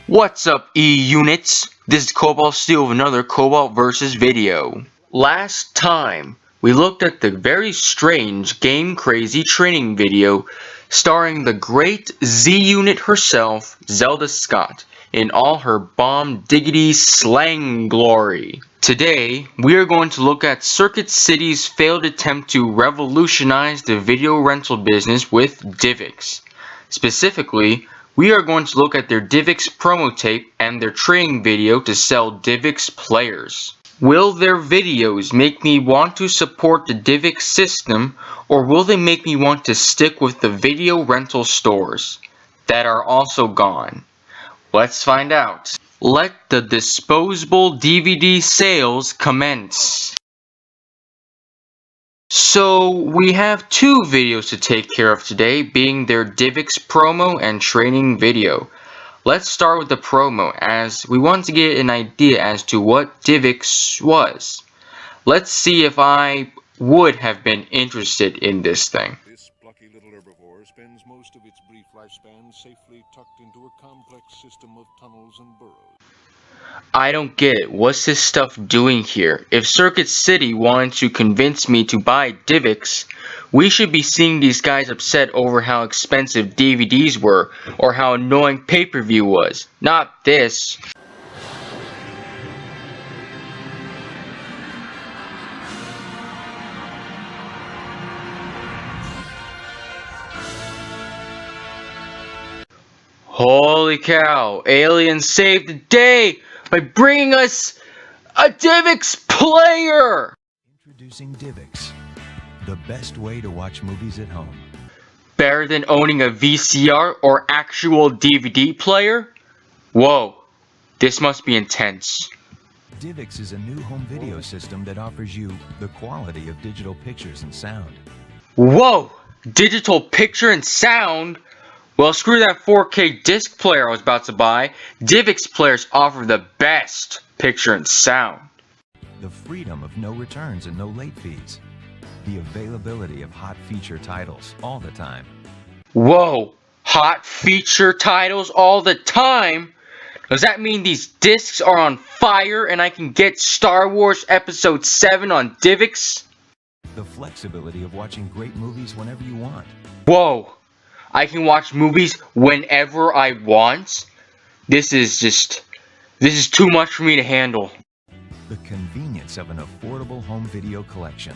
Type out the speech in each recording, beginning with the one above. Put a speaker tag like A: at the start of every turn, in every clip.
A: What's up, E-Units? This is Kobalt Steel with another Kobalt vs. video. Last time, we looked at the very strange Game Crazy training video starring the great Z-Unit herself, Zelda Scott, in all her bomb diggity slang glory. Today, we are going to look at Circuit City's failed attempt to revolutionize the video rental business with DIVX. Specifically, we are going to look at their DIVX promo tape and their training video to sell DIVX players. Will their videos make me want to support the DIVX system, or will they make me want to stick with the video rental stores that are also gone? Let's find out. Let the disposable DVD sales commence. So we have two videos to take care of today, being their DIVX promo and training video. Let's start with the promo, as we want to get an idea as to what DIVX was. Let's see if I would have been interested in this thing.
B: This plucky little herbivore spends most of its brief lifespan safely tucked into a complex system of tunnels and burrows.
A: I don't get it. What's this stuff doing here? If Circuit City wanted to convince me to buy DIVX, we should be seeing these guys upset over how expensive DVDs were, or how annoying pay-per-view was. Not this. Holy cow, Alien saved the day by bringing us a DIVX player!
C: Introducing DIVX, the best way to watch movies at home.
A: Better than owning a VCR or actual DVD player? Whoa, this must be intense.
C: DIVX is a new home video system that offers you the quality of digital pictures and sound.
A: Whoa, digital picture and sound? Well, screw that 4K disc player I was about to buy. DIVX players offer the best picture and sound.
C: The freedom of no returns and no late fees. The availability of hot feature titles all the time.
A: Whoa, hot feature titles all the time? Does that mean these discs are on fire and I can get Star Wars Episode 7 on DIVX?
C: The flexibility of watching great movies whenever you want.
A: Whoa. I can watch movies whenever I want? This is too much for me to handle.
C: The convenience of an affordable home video collection.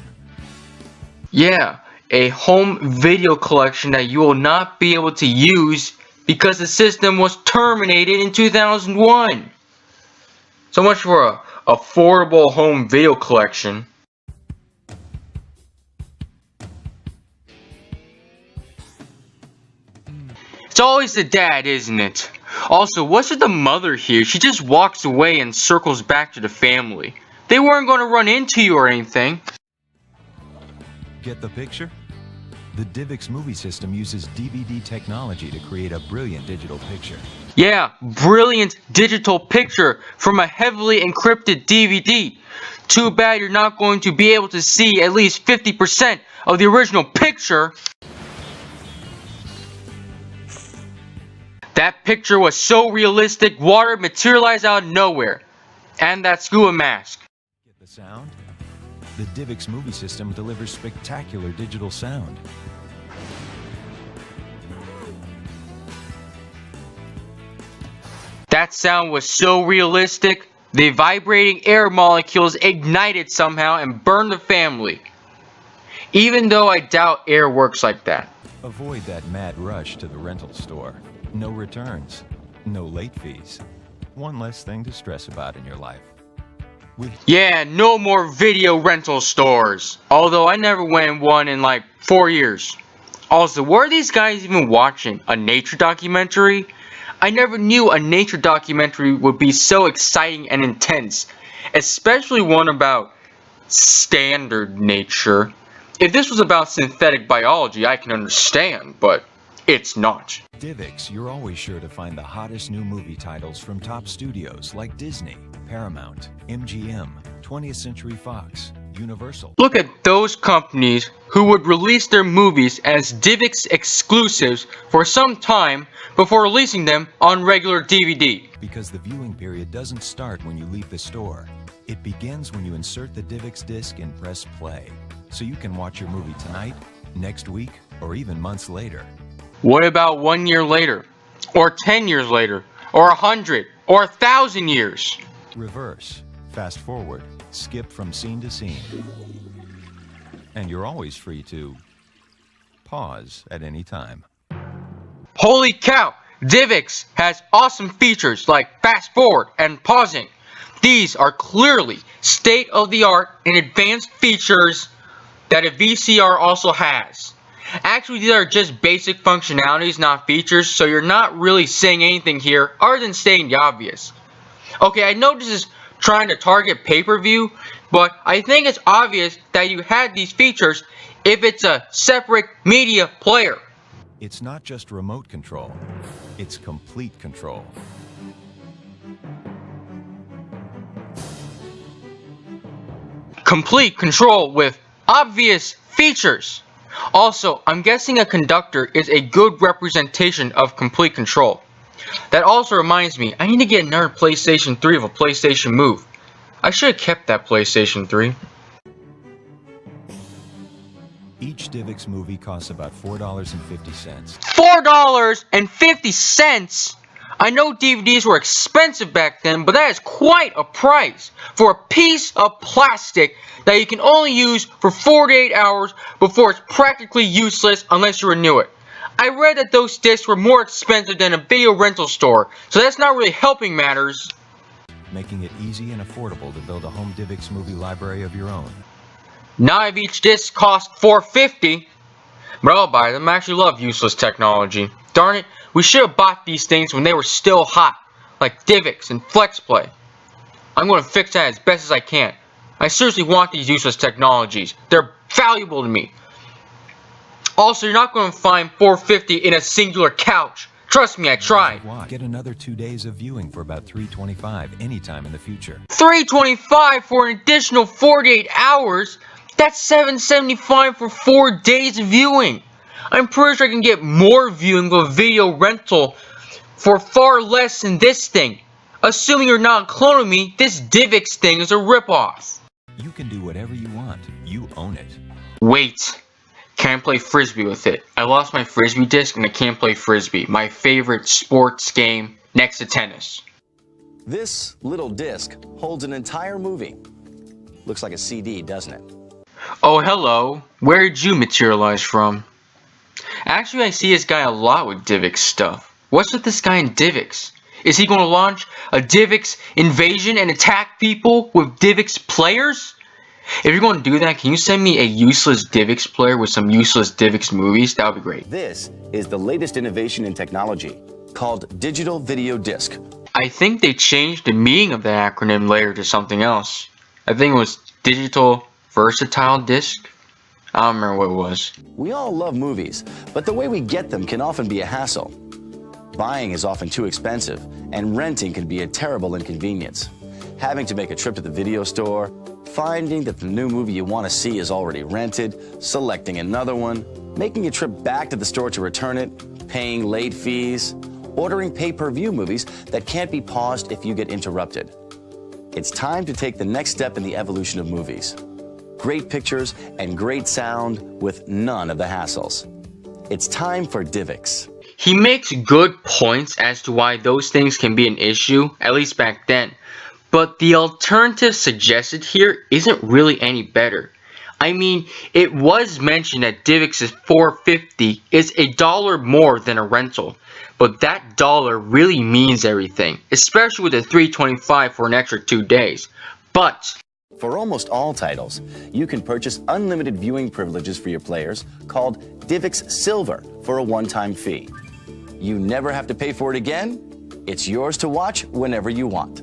A: Yeah, a home video collection that you will not be able to use because the system was terminated in 2001. So much for a affordable home video collection. It's always the dad, isn't it? Also, what's with the mother here? She just walks away and circles back to the family. They weren't going to run into you or anything.
C: Get the picture? The DIVX movie system uses DVD technology to create a brilliant digital picture.
A: Yeah, brilliant digital picture from a heavily encrypted DVD. Too bad you're not going to be able to see at least 50% of the original picture. That picture was so realistic, water materialized out of nowhere. And that scuba mask.
C: Get the sound? The DIVX movie system delivers spectacular digital sound.
A: That sound was so realistic, the vibrating air molecules ignited somehow and burned the family. Even though I doubt air works like that.
C: Avoid that mad rush to the rental store. No returns, no late fees. One less thing to stress about in your life.
A: Yeah, no more video rental stores. Although I never went in one in like 4 years. Also, what are these guys even watching? A nature documentary? I never knew a nature documentary would be so exciting and intense. Especially one about standard nature. If this was about synthetic biology, I can understand, but it's not.
C: DIVX, you're always sure to find the hottest new movie titles from top studios like Disney, Paramount, MGM, 20th Century Fox, universal.
A: Look at those companies who would release their movies as DIVX exclusives for some time before releasing them on regular DVD.
C: Because the viewing period doesn't start when you leave the store. It begins when you insert the DIVX disc and press play, so you can watch your movie tonight, next week, or even months later.
A: What about 1 year later? Or 10 years later? Or 100? Or 1,000 years?
C: Reverse, fast forward, skip from scene to scene. And you're always free to pause at any time.
A: Holy cow! DIVX has awesome features like fast forward and pausing. These are clearly state-of-the-art and advanced features that a VCR also has. Actually, these are just basic functionalities, not features, so you're not really saying anything here other than stating the obvious. Okay, I know this is trying to target pay-per-view, but I think it's obvious that you had these features if it's a separate media player.
C: It's not just remote control, it's complete control.
A: Complete control with obvious features. Also, I'm guessing a conductor is a good representation of complete control. That also reminds me, I need to get another PlayStation 3 of a PlayStation Move. I should have kept that PlayStation 3.
C: Each DIVX movie costs about $4.50.
A: $4.50! I know DVDs were expensive back then, but that is quite a price for a piece of plastic that you can only use for 48 hours before it's practically useless unless you renew it. I read that those discs were more expensive than a video rental store, so that's not really helping matters.
C: Making it easy and affordable to build a home DIVX movie library of your own.
A: Now if each disc costs $4.50, but I'll buy them. I actually love useless technology. Darn it, we should have bought these things when they were still hot, like DIVX and Flexplay. I'm going to fix that as best as I can. I seriously want these useless technologies. They're valuable to me. Also, you're not going to find $4.50 in a singular couch. Trust me, I tried.
C: Get another 2 days of viewing for about $3.25 anytime in the future.
A: $3.25 for an additional 48 hours? That's $7.75 for 4 days of viewing. I'm pretty sure I can get more viewing with a video rental for far less than this thing. Assuming you're not cloning me, this DIVX thing is a ripoff.
C: You can do whatever you want. You own it.
A: Wait. Can't play Frisbee with it. I lost my Frisbee disc and I can't play Frisbee. My favorite sports game next to tennis.
D: This little disc holds an entire movie. Looks like a CD, doesn't it?
A: Oh, hello. Where did you materialize from? Actually, I see this guy a lot with DIVX stuff. What's with this guy in DIVX? Is he going to launch a DIVX invasion and attack people with DIVX players? If you're going to do that, can you send me a useless DIVX player with some useless DIVX movies? That would be great.
D: This is the latest innovation in technology called Digital Video Disc.
A: I think they changed the meaning of the acronym later to something else. I think it was Digital Versatile Disc. I don't remember what it was.
D: We all love movies, but the way we get them can often be a hassle. Buying is often too expensive, and renting can be a terrible inconvenience. Having to make a trip to the video store, finding that the new movie you want to see is already rented, selecting another one, making a trip back to the store to return it, paying late fees, ordering pay-per-view movies that can't be paused if you get interrupted. It's time to take the next step in the evolution of movies. Great pictures and great sound with none of the hassles. It's time for DIVX.
A: He makes good points as to why those things can be an issue, at least back then. But the alternative suggested here isn't really any better. I mean, it was mentioned that DIVX's $4.50 is $1 more than a rental. But that dollar really means everything, especially with the $3.25 for an extra 2 days. But
D: for almost all titles, you can purchase unlimited viewing privileges for your players called DIVX Silver for a one-time fee. You never have to pay for it again. It's yours to watch whenever you want.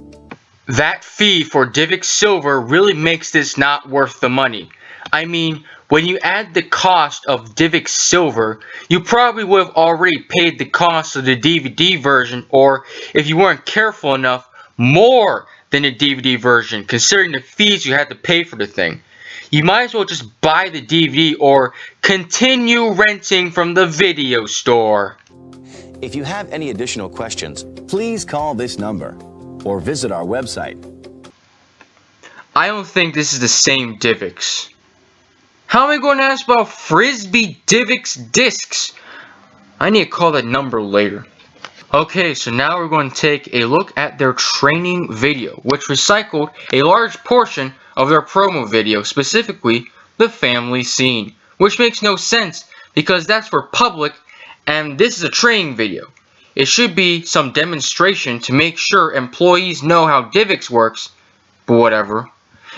A: that fee for DIVX Silver really makes this not worth the money. I mean, when you add the cost of DIVX Silver, you probably would have already paid the cost of the DVD version, or if you weren't careful enough, more than the DVD version, considering the fees you had to pay for the thing. you might as well just buy the DVD or continue renting from the video store.
D: If you have any additional questions, please call this number or visit our website.
A: I don't think this is the same DIVX. How am I going to ask about Frisbee DIVX discs? I need to call that number later. Okay, so now we're going to take a look at their training video, which recycled a large portion of their promo video, specifically the family scene, which makes no sense because that's for public and this is a training video. It should be some demonstration to make sure employees know how DIVX works, but whatever.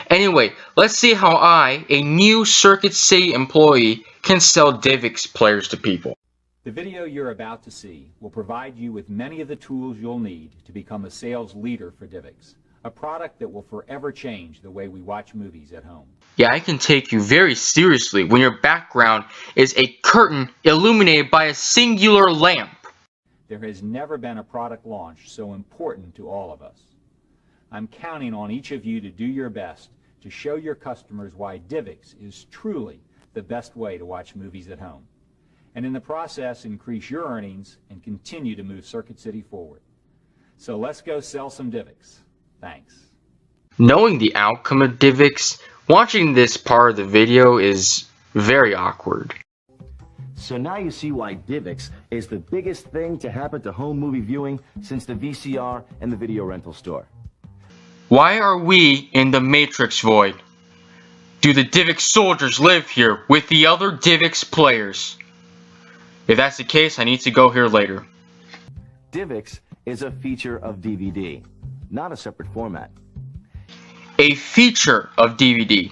A: Anyway, let's see how I, a new Circuit City employee, can sell DIVX players to people.
E: The video you're about to see will provide you with many of the tools you'll need to become a sales leader for DIVX, a product that will forever change the way we watch movies at home.
A: Yeah, I can take you very seriously when your background is a curtain illuminated by a singular lamp.
E: There has never been a product launch so important to all of us. I'm counting on each of you to do your best to show your customers why DIVX is truly the best way to watch movies at home, and in the process increase your earnings and continue to move Circuit City forward. So let's go sell some DIVX. Thanks.
A: Knowing the outcome of DIVX, watching this part of the video is very awkward.
D: So now you see why DIVX is the biggest thing to happen to home movie viewing since the VCR and the video rental store.
A: Why are we in the Matrix void? Do the DIVX soldiers live here with the other DIVX players? If that's the case, I need to go here later.
D: DIVX is a feature of DVD, not a separate format.
A: A feature of DVD?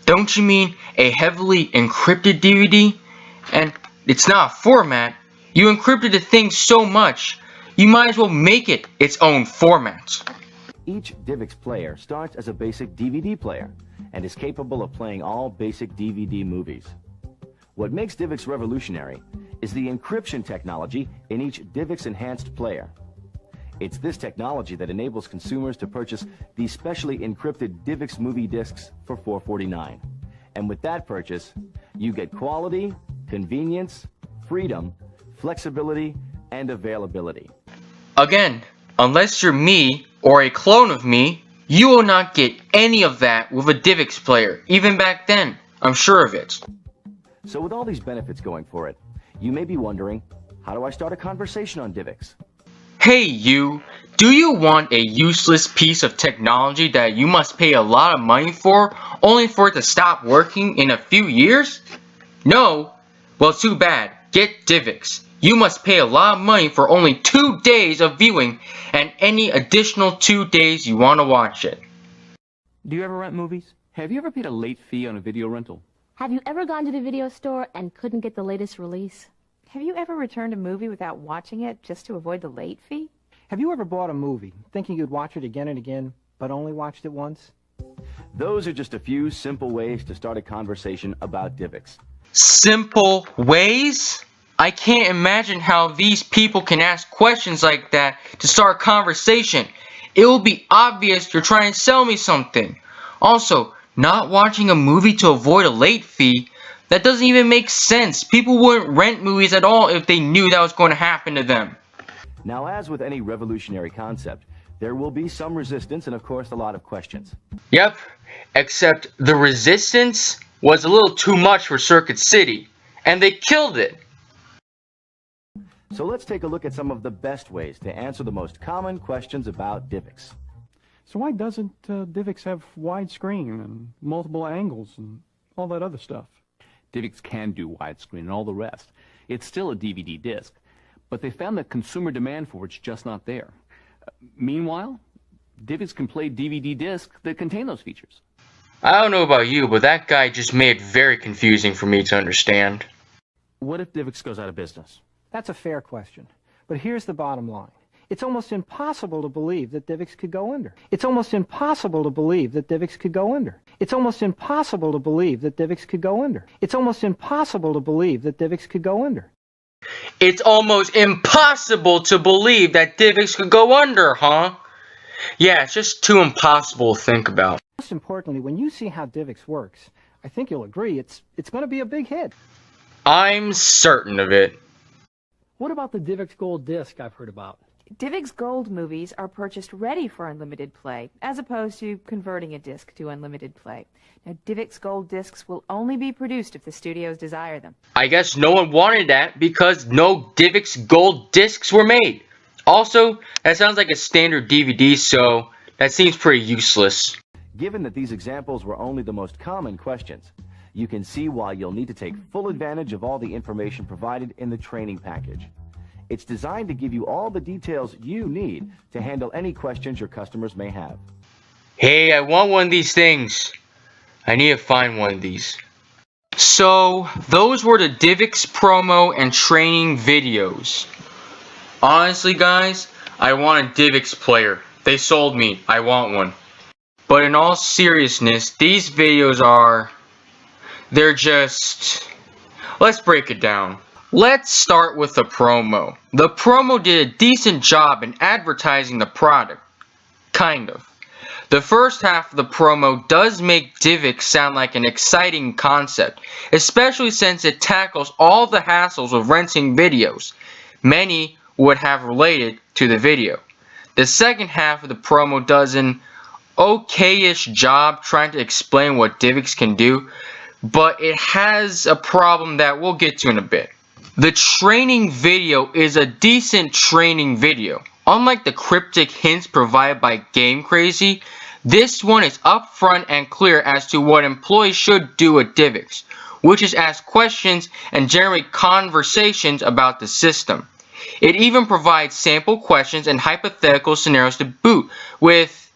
A: Don't you mean a heavily encrypted DVD? And it's not a format. You encrypted the thing so much, you might as well make it its own format.
D: Each DIVX player starts as a basic DVD player and is capable of playing all basic DVD movies. What makes DIVX revolutionary is the encryption technology in each DIVX enhanced player. It's this technology that enables consumers to purchase these specially encrypted DIVX movie discs for $4.49. And with that purchase, you get quality, convenience, freedom, flexibility, and availability.
A: Again, unless you're me or a clone of me, you will not get any of that with a DIVX player, even back then. I'm sure of it.
D: So with all these benefits going for it, you may be wondering, how do I start a conversation on DIVX?
A: Hey you, do you want a useless piece of technology that you must pay a lot of money for, only for it to stop working in a few years? No? Well, too bad. Get DIVX. You must pay a lot of money for only 2 days of viewing and any additional 2 days you want to watch it.
F: Do you ever rent movies? Have you ever paid a late fee on a video rental?
G: Have you ever gone to the video store and couldn't get the latest release?
H: Have you ever returned a movie without watching it just to avoid the late fee?
I: Have you ever bought a movie thinking you'd watch it again and again, but only watched it once?
D: Those are just a few simple ways to start a conversation about DIVX.
A: Simple ways? I can't imagine how these people can ask questions like that to start a conversation. It will be obvious you're trying to sell me something. Also, not watching a movie to avoid a late fee, that doesn't even make sense. People wouldn't rent movies at all if they knew that was going to happen to them.
D: Now, as with any revolutionary concept, there will be some resistance and, of course, a lot of questions.
A: Yep, except the resistance was a little too much for Circuit City, and they killed it.
D: So let's take a look at some of the best ways to answer the most common questions about DIVX.
I: So why doesn't DIVX have widescreen and multiple angles and all that other stuff?
F: DIVX can do widescreen and all the rest. It's still a DVD disc, but they found that consumer demand for it's just not there. Meanwhile, DIVX can play DVD discs that contain those features.
A: I don't know about you, but that guy just made it very confusing for me to understand.
F: What if DIVX goes out of business?
I: That's a fair question. But here's the bottom line. It's almost impossible to believe that DIVX could go under. It's almost impossible to believe that DIVX could go under. It's almost impossible to believe that DIVX could go under. It's almost impossible to believe that DIVX could go under.
A: It's almost impossible to believe that DIVX could go under, huh? Yeah, it's just too impossible to think about.
I: Most importantly, when you see how DIVX works, I think you'll agree it's going to be a big hit.
A: I'm certain of it.
J: What about the DIVX Gold disc I've heard about?
H: DIVX Gold movies are purchased ready for unlimited play, as opposed to converting a disc to unlimited play. Now, DIVX Gold discs will only be produced if the studios desire them.
A: I guess no one wanted that because no DIVX Gold discs were made. Also, that sounds like a standard DVD, so that seems pretty useless.
D: Given that these examples were only the most common questions, you can see why you'll need to take full advantage of all the information provided in the training package. It's designed to give you all the details you need to handle any questions your customers may have.
A: Hey, I want one of these things. I need to find one of these. So, those were the DIVX promo and training videos. Honestly, guys, I want a DIVX player. They sold me. I want one. But in all seriousness, these videos they're just... Let's break it down. Let's start with the promo. The promo did a decent job in advertising the product. Kind of. The first half of the promo does make DIVX sound like an exciting concept, especially since it tackles all the hassles of renting videos. Many would have related to the video. The second half of the promo does an okay-ish job trying to explain what DIVX can do, but it has a problem that we'll get to in a bit. The training video is a decent training video. Unlike the cryptic hints provided by Game Crazy, this one is upfront and clear as to what employees should do at DIVX, which is ask questions and generate conversations about the system. It even provides sample questions and hypothetical scenarios to boot with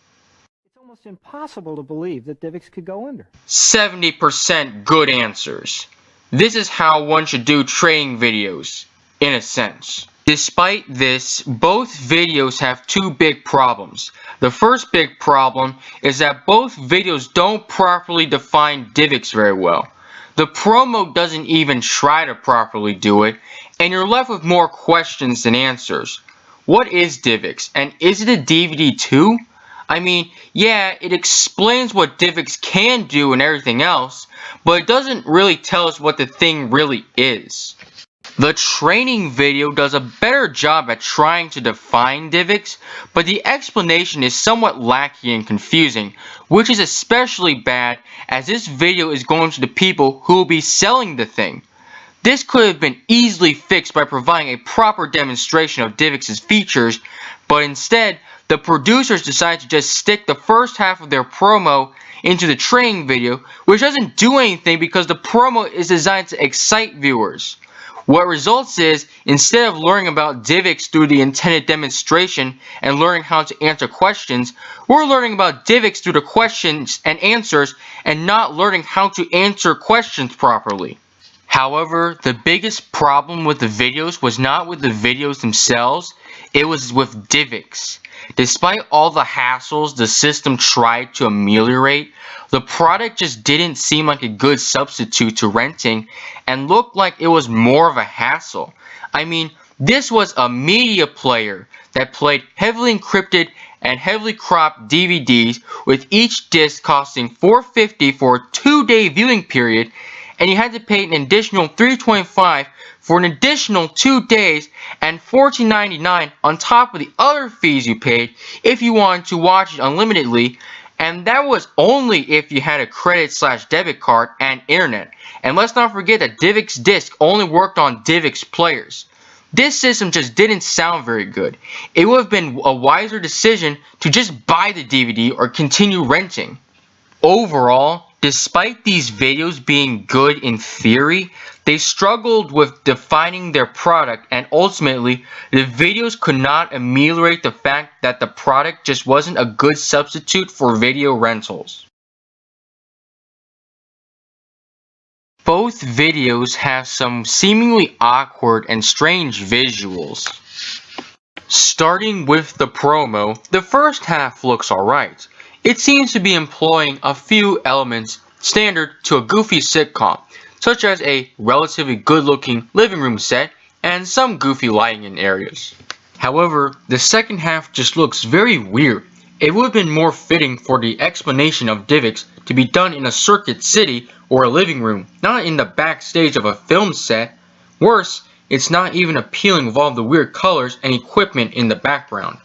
I: It's almost impossible to believe that DIVX could go under.
A: 70% good answers. This is how one should do training videos, in a sense. Despite this, both videos have two big problems. The first big problem is that both videos don't properly define DIVX very well. The promo doesn't even try to properly do it, and you're left with more questions than answers. What is DIVX, and is it a DVD too? I mean, yeah, it explains what DIVX can do and everything else, but it doesn't really tell us what the thing really is. The training video does a better job at trying to define DIVX, but the explanation is somewhat lacking and confusing, which is especially bad as this video is going to the people who will be selling the thing. This could have been easily fixed by providing a proper demonstration of DIVX's features, but instead, the producers decided to just stick the first half of their promo into the training video, which doesn't do anything because the promo is designed to excite viewers. What results is, instead of learning about DIVX through the intended demonstration and learning how to answer questions, we're learning about DIVX through the questions and answers and not learning how to answer questions properly. However, the biggest problem with the videos was not with the videos themselves, it was with DIVX. Despite all the hassles the system tried to ameliorate, the product just didn't seem like a good substitute to renting and looked like it was more of a hassle. I mean, this was a media player that played heavily encrypted and heavily cropped DVDs with each disc costing $4.50 for a 2-day viewing period, and you had to pay an additional $3.25 for an additional 2 days and $14.99 on top of the other fees you paid if you wanted to watch it unlimitedly, and that was only if you had a credit/debit card and internet. And let's not forget that DIVX disc only worked on DIVX players. This system just didn't sound very good. It would have been a wiser decision to just buy the DVD or continue renting. Overall, despite these videos being good in theory, they struggled with defining their product, and ultimately, the videos could not ameliorate the fact that the product just wasn't a good substitute for video rentals. Both videos have some seemingly awkward and strange visuals. Starting with the promo, the first half looks alright. It seems to be employing a few elements standard to a goofy sitcom, such as a relatively good-looking living room set and some goofy lighting in areas. However, the second half just looks very weird. It would have been more fitting for the explanation of DIVX to be done in a Circuit City or a living room, not in the backstage of a film set. Worse, it's not even appealing with all the weird colors and equipment in the background.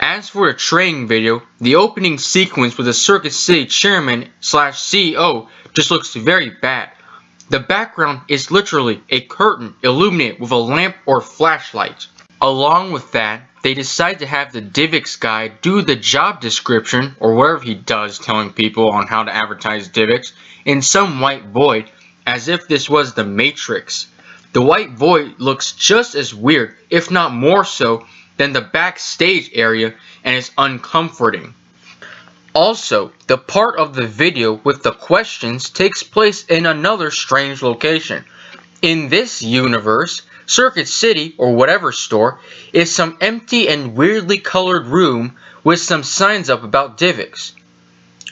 A: As for the training video, the opening sequence with the Circuit City chairman / CEO just looks very bad. The background is literally a curtain illuminated with a lamp or flashlight. Along with that, they decide to have the DIVX guy do the job description, or whatever he does telling people on how to advertise DIVX, in some white void, as if this was the Matrix. The white void looks just as weird, if not more so, than the backstage area, and is uncomforting. Also, the part of the video with the questions takes place in another strange location. In this universe, Circuit City, or whatever store, is some empty and weirdly colored room with some signs up about DIVX.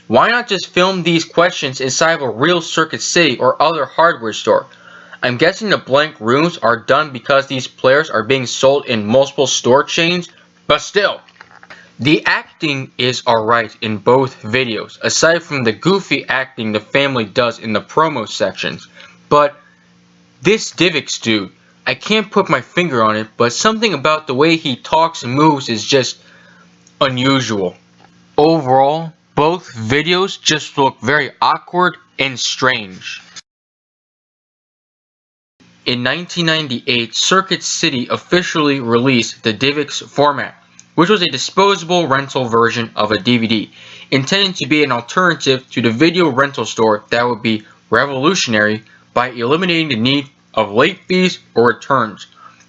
A: Why not just film these questions inside of a real Circuit City or other hardware store? I'm guessing the blank rooms are done because these players are being sold in multiple store chains, but still. The acting is alright in both videos, aside from the goofy acting the family does in the promo sections. But this DIVX dude, I can't put my finger on it, but something about the way he talks and moves is just unusual. Overall, both videos just look very awkward and strange. In 1998, Circuit City officially released the DIVX format, which was a disposable rental version of a DVD, intended to be an alternative to the video rental store that would be revolutionary by eliminating the need of late fees or returns,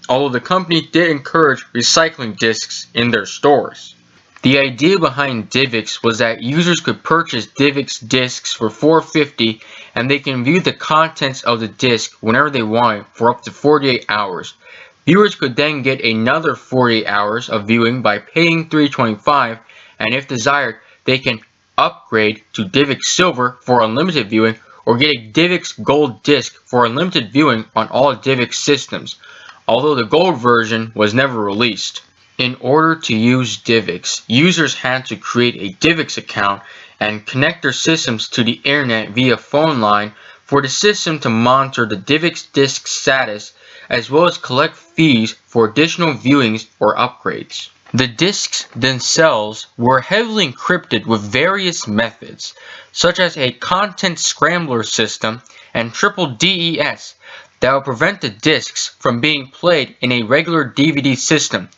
A: although the company did encourage recycling discs in their stores. The idea behind DIVX was that users could purchase DIVX discs for $4.50 and they can view the contents of the disc whenever they want for up to 48 hours. Viewers could then get another 48 hours of viewing by paying $3.25, and if desired, they can upgrade to DIVX Silver for unlimited viewing or get a DIVX Gold disc for unlimited viewing on all DIVX systems, although the Gold version was never released. In order to use DIVX, users had to create a DIVX account and connect their systems to the internet via phone line for the system to monitor the DIVX disc status, as well as collect fees for additional viewings or upgrades. The discs themselves were heavily encrypted with various methods, such as a content scrambler system and triple DES that would prevent the discs from being played in a regular DVD system.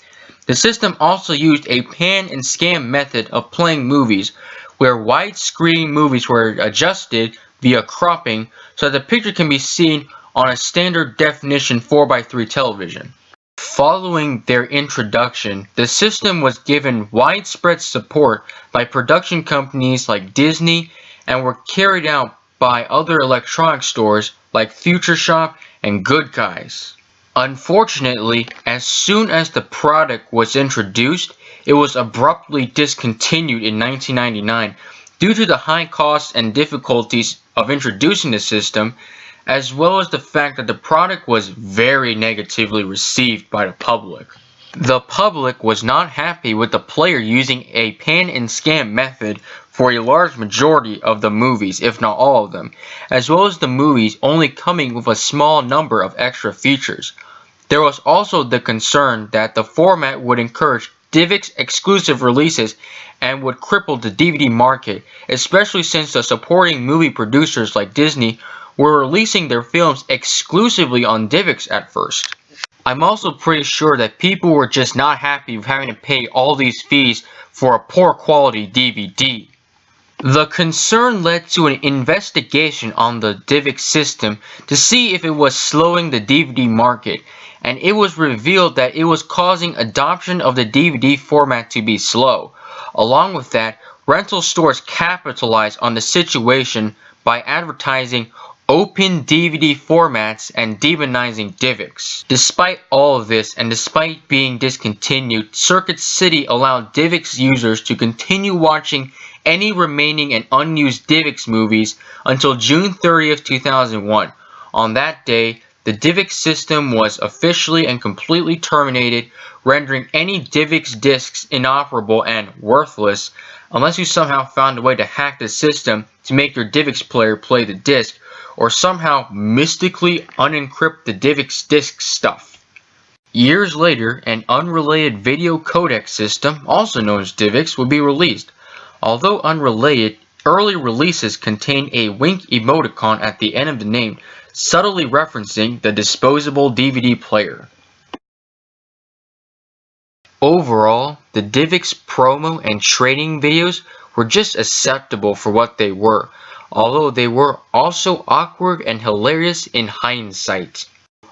A: The system also used a pan and scan method of playing movies, where widescreen movies were adjusted via cropping so that the picture can be seen on a standard definition 4:3 television. Following their introduction, the system was given widespread support by production companies like Disney and were carried out by other electronic stores like Future Shop and Good Guys. Unfortunately, as soon as the product was introduced, it was abruptly discontinued in 1999 due to the high costs and difficulties of introducing the system, as well as the fact that the product was very negatively received by the public. The public was not happy with the player using a pan and scan method for a large majority of the movies, if not all of them, as well as the movies only coming with a small number of extra features. There was also the concern that the format would encourage DIVX exclusive releases and would cripple the DVD market, especially since the supporting movie producers like Disney were releasing their films exclusively on DIVX at first. I'm also pretty sure that people were just not happy with having to pay all these fees for a poor quality DVD. The concern led to an investigation on the DIVX system to see if it was slowing the DVD market, and it was revealed that it was causing adoption of the DVD format to be slow. Along with that, rental stores capitalized on the situation by advertising open DVD formats and demonizing DIVX. Despite all of this, and despite being discontinued, Circuit City allowed DIVX users to continue watching any remaining and unused DIVX movies until June 30th, 2001. On that day, the the DIVX system was officially and completely terminated, rendering any DIVX discs inoperable and worthless unless you somehow found a way to hack the system to make your DIVX player play the disc, or somehow mystically unencrypt the DIVX disc stuff. Years later, an unrelated video codec system, also known as DIVX, would be released. Although unrelated, early releases contain a wink emoticon at the end of the name, subtly referencing the disposable DVD player. Overall, the DIVX promo and training videos were just acceptable for what they were, although they were also awkward and hilarious in hindsight.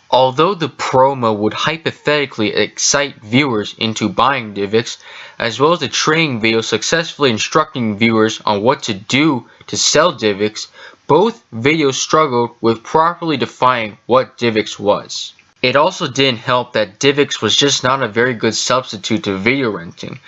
A: Although the promo would hypothetically excite viewers into buying DIVX, as well as the training video successfully instructing viewers on what to do to sell DIVX, both videos struggled with properly defining what DIVX was. It also didn't help that DIVX was just not a very good substitute to video renting.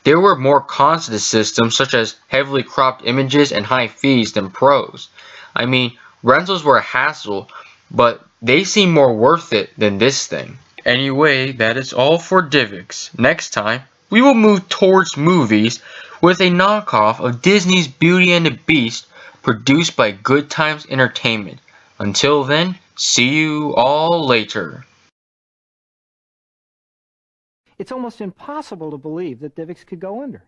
A: There were more cons to the system, such as heavily cropped images and high fees, than pros. I mean, rentals were a hassle, but they seem more worth it than this thing. Anyway, that is all for DIVX. Next time, we will move towards movies with a knockoff of Disney's Beauty and the Beast produced by Good Times Entertainment. Until then, see you all later.
I: It's almost impossible to believe that DIVX could go under.